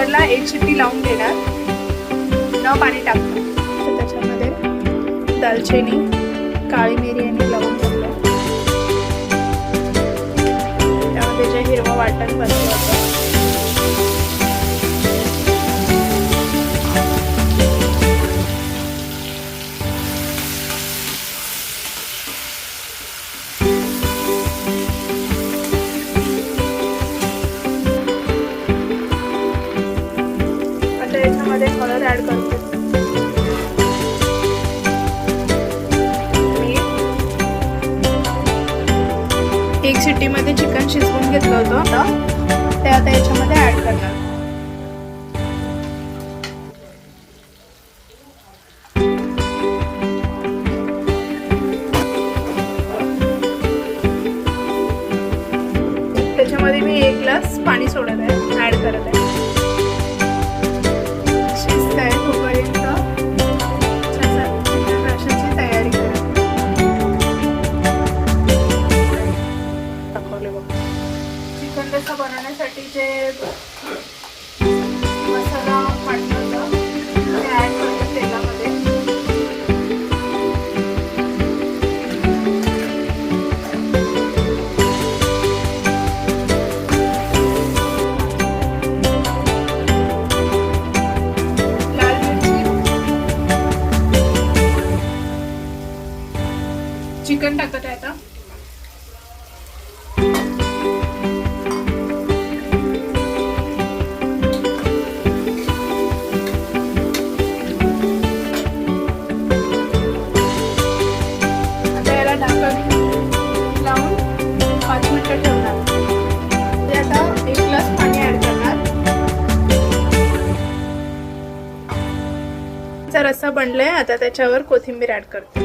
कुकरला एक शिट्टी लावून घेणार, न पाणी टाकणार. तर त्याच्यामध्ये दालचिनी, काळी मिरी आणि लवंग टाकलं. त्यामध्ये जे हिरवं वाटण बनवलं होतं याच्यामध्ये हळद ऍड करते, एक शिट्टीमध्ये चिकन शिजवून घेतलं होतं ते आता याच्यामध्ये ऍड करणार. त्याच्यामध्ये मी 1 ग्लास पाणी सोडत आहे, ऍड करत आहे. चिकन रस्सा बनवण्यासाठी जे मसाला वाटलं होतं ते ॲड करतो तेलामध्ये. लाल मिरची, चिकन टाकत आहे आता. लावून 5 मिनिटं ठेवणार. ते आता 1 ग्लास पाणी ऍड करणार. रस्सा बनलाय, आता त्याच्यावर कोथिंबीर ऍड करते.